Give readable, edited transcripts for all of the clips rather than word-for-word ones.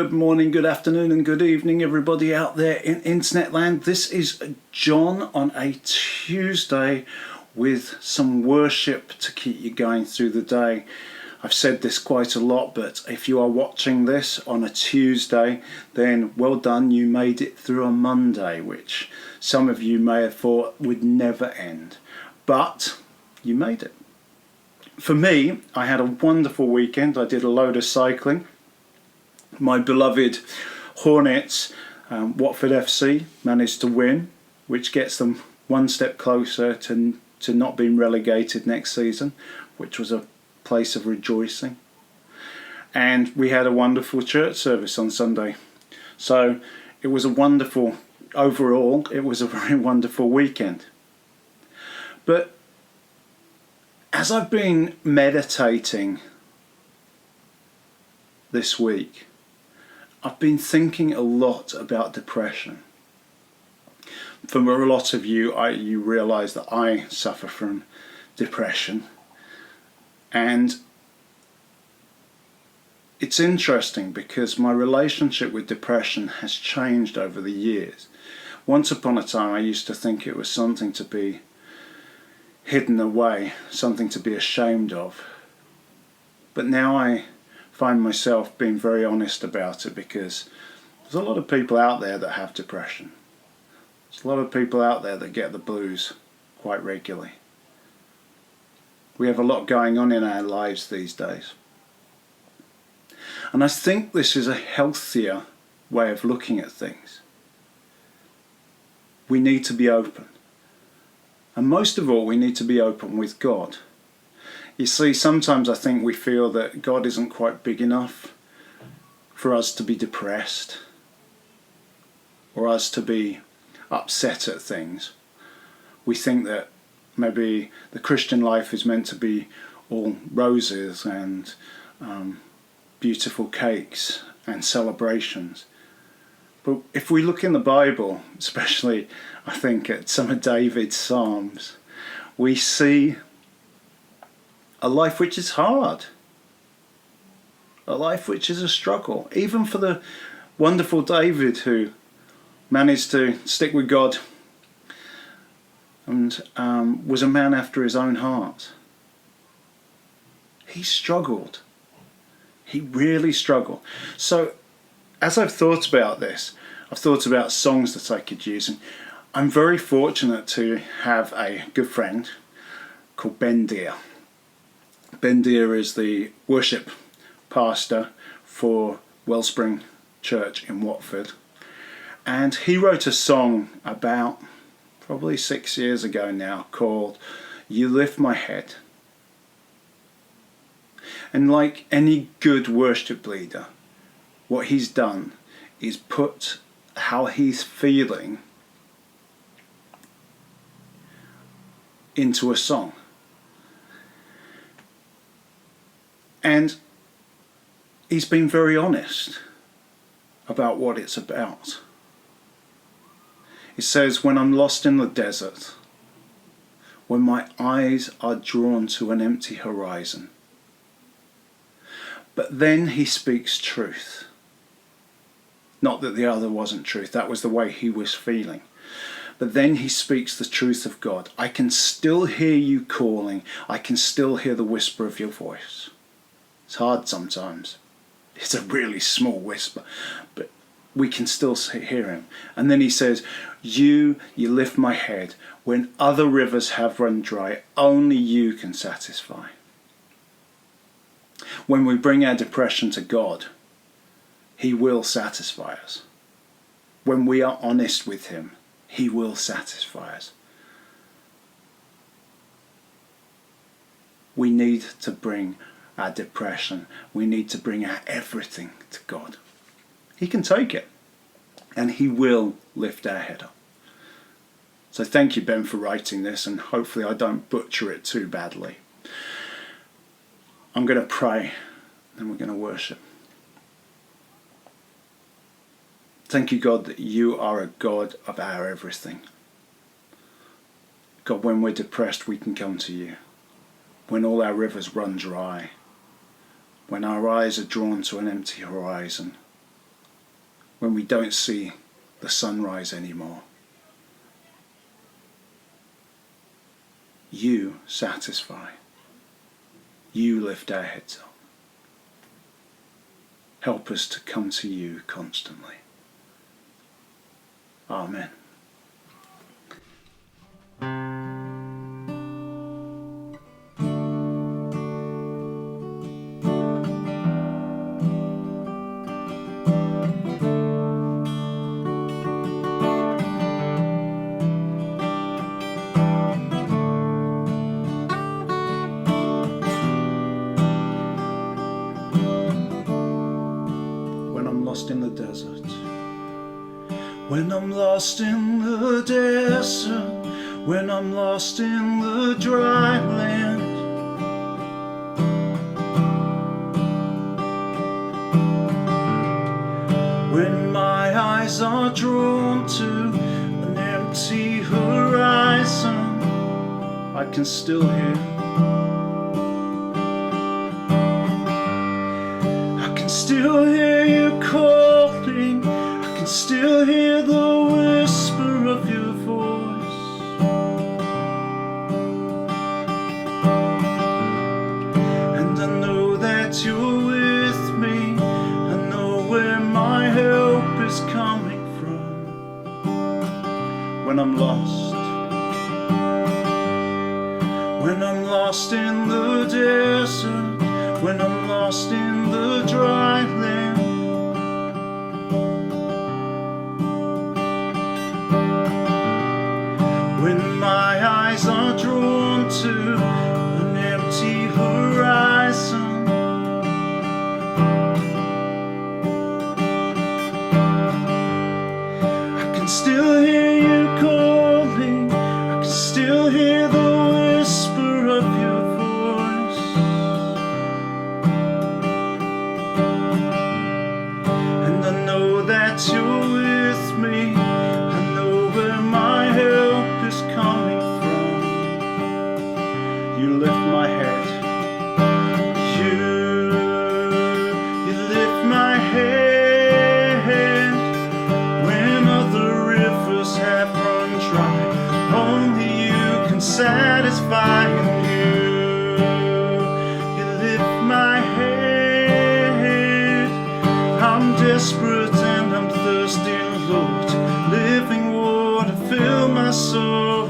Good morning, good afternoon and good evening everybody out there in internet land. This is John on a Tuesday with some worship to keep you going through the day. I've said this quite a lot, but if you are watching this on a Tuesday, then well done, you made it through a Monday, which some of you may have thought would never end, but you made it. For me, I had a wonderful weekend. I did a load of cycling. My beloved Hornets, Watford FC, managed to win, which gets them one step closer to not being relegated next season, which was a place of rejoicing. And we had a wonderful church service on Sunday. So it was a wonderful, overall, it was a very wonderful weekend. But as I've been meditating this week, I've been thinking a lot about depression. For a lot of you, you realise that I suffer from depression. And it's interesting because my relationship with depression has changed over the years. Once upon a time, I used to think it was something to be hidden away, something to be ashamed of. But now I find myself being very honest about it, because there's a lot of people out there that have depression. There's a lot of people out there that get the blues quite regularly. We have a lot going on in our lives these days. And I think this is a healthier way of looking at things. We need to be open. And most of all, we need to be open with God. You see, sometimes I think we feel that God isn't quite big enough for us to be depressed or us to be upset at things. We think that maybe the Christian life is meant to be all roses and beautiful cakes and celebrations. But if we look in the Bible, especially I think at some of David's Psalms, we see a life which is hard, a life which is a struggle. Even for the wonderful David, who managed to stick with God and was a man after his own heart. He struggled. He really struggled. So as I've thought about this, I've thought about songs that I could use, and I'm very fortunate to have a good friend called Ben Deere. Ben Deere is the worship pastor for Wellspring Church in Watford, and he wrote a song about probably 6 years ago now called You Lift My Head. And like any good worship leader, what he's done is put how he's feeling into a song. And he's been very honest about what it's about. He says, when I'm lost in the desert, when my eyes are drawn to an empty horizon. But then he speaks truth. Not that the other wasn't truth, that was the way he was feeling. But then he speaks the truth of God. I can still hear you calling. I can still hear the whisper of your voice. It's hard sometimes. It's a really small whisper, but we can still hear him. And then he says, you lift my head. When other rivers have run dry, only you can satisfy. When we bring our depression to God, he will satisfy us. When we are honest with him, he will satisfy us. We need to bring our depression, we need to bring our everything to God. He can take it, and he will lift our head up. So thank you, Ben, for writing this, and hopefully I don't butcher it too badly. I'm going to pray, then we're going to worship. Thank you, God, that you are a God of our everything. God, when we're depressed, we can come to you. When all our rivers run dry, when our eyes are drawn to an empty horizon, when we don't see the sunrise anymore. You satisfy. You lift our heads up. Help us to come to you constantly. Amen. Lost in the desert. When I'm lost in the desert, when I'm lost in the dry land, when my eyes are drawn to an empty horizon, I can still hear, still hear you calling. I can still hear the whisper of your voice. And I know that you're with me. I know where my help is coming from. When I'm lost, when I'm lost in the desert, when I'm lost in the dry land, when my eyes are drawn to an empty horizon, I can still hear you calling. I can still hear the whisper of your voice. That you're with me, I know where my help is coming from. You lift my head, you lift my head. When other rivers have run dry, only you can satisfy, and you lift my head. I'm desperate and I'm thirsty, Lord. Living water, fill my soul.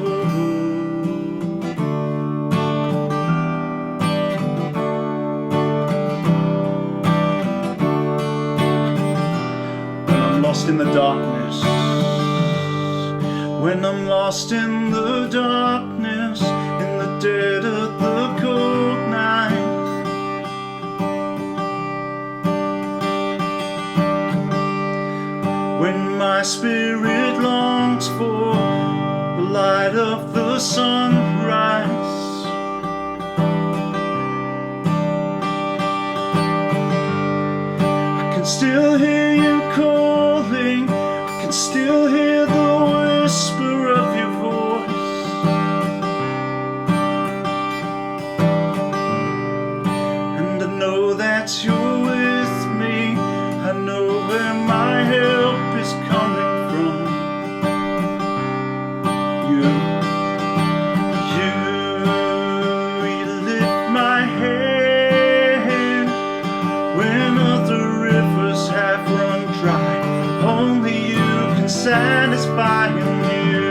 When I'm lost in the darkness, when I'm lost in the darkness, in the dead of the cold night, when my spirit longs for the light of the sunrise, I can still hear you calling. I can still hear the whisper of your voice. And I know that you're with me. I know where my help is coming from. You lift my hand. When other rivers have run dry, only you can satisfy, and you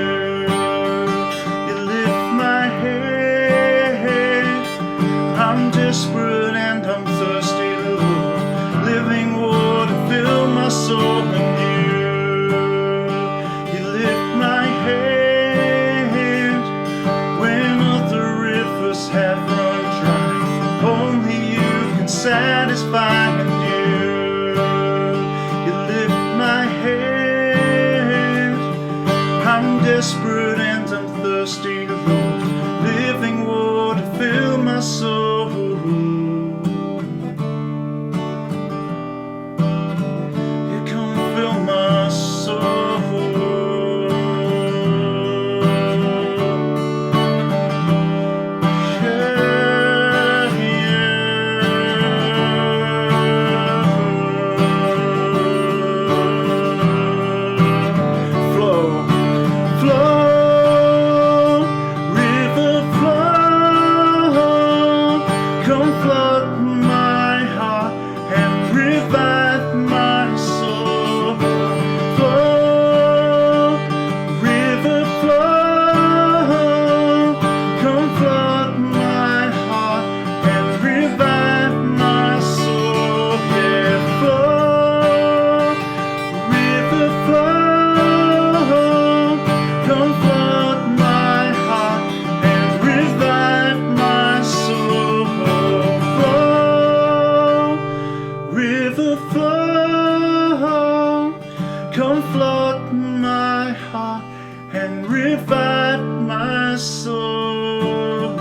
soul.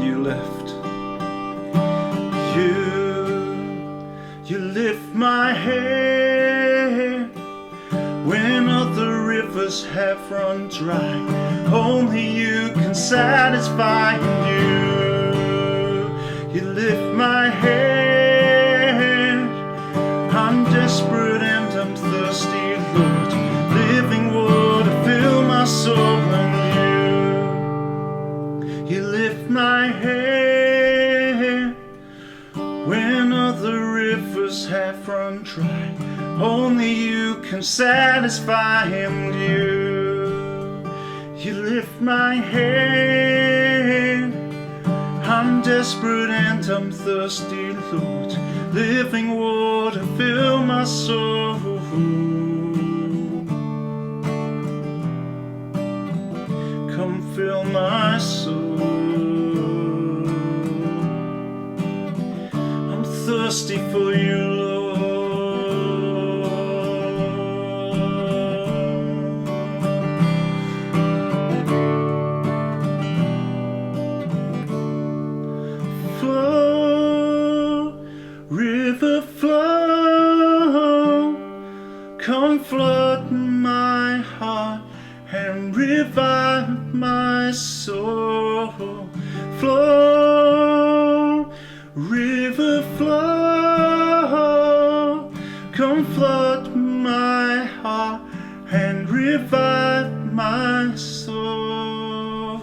You lift, you lift my head when other rivers have run dry. Only you can satisfy. You lift my head. I'm desperate and I'm thirsty, Lord. Living water, fill my soul and you lift my head when other rivers have run dry. Only you can satisfy, and you lift my head. I'm desperate and I'm thirsty, Lord. Living water, fill my soul. Come fill my soul. I'm thirsty for you, Lord. Flow, river flow, come flood my heart and revive my soul. Flow, river flow, come flood my heart and revive my soul.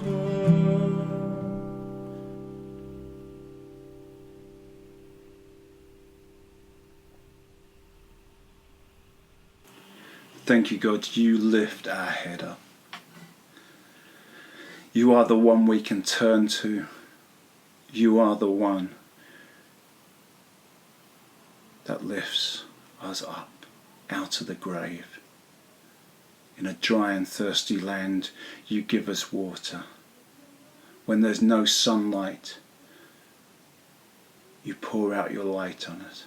Thank you, God. You lift our head up. You are the one we can turn to. You are the one that lifts us up out of the grave. In a dry and thirsty land, you give us water. When there's no sunlight, you pour out your light on us.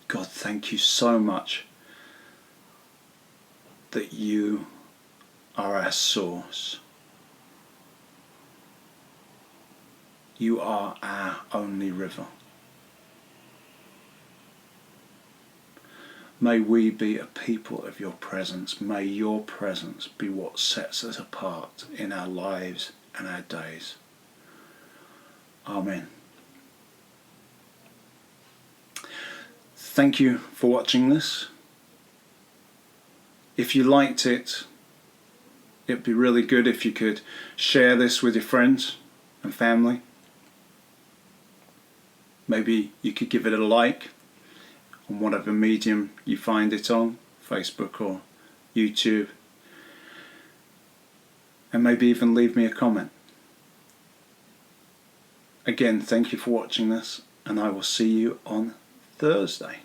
God, thank you so much that you are our source. You are our only river. May we be a people of your presence. May your presence be what sets us apart in our lives and our days. Amen. Thank you for watching this. If you liked it, it'd be really good if you could share this with your friends and family. Maybe you could give it a like on whatever medium you find it on, Facebook or YouTube. And maybe even leave me a comment. Again, thank you for watching this, and I will see you on Thursday.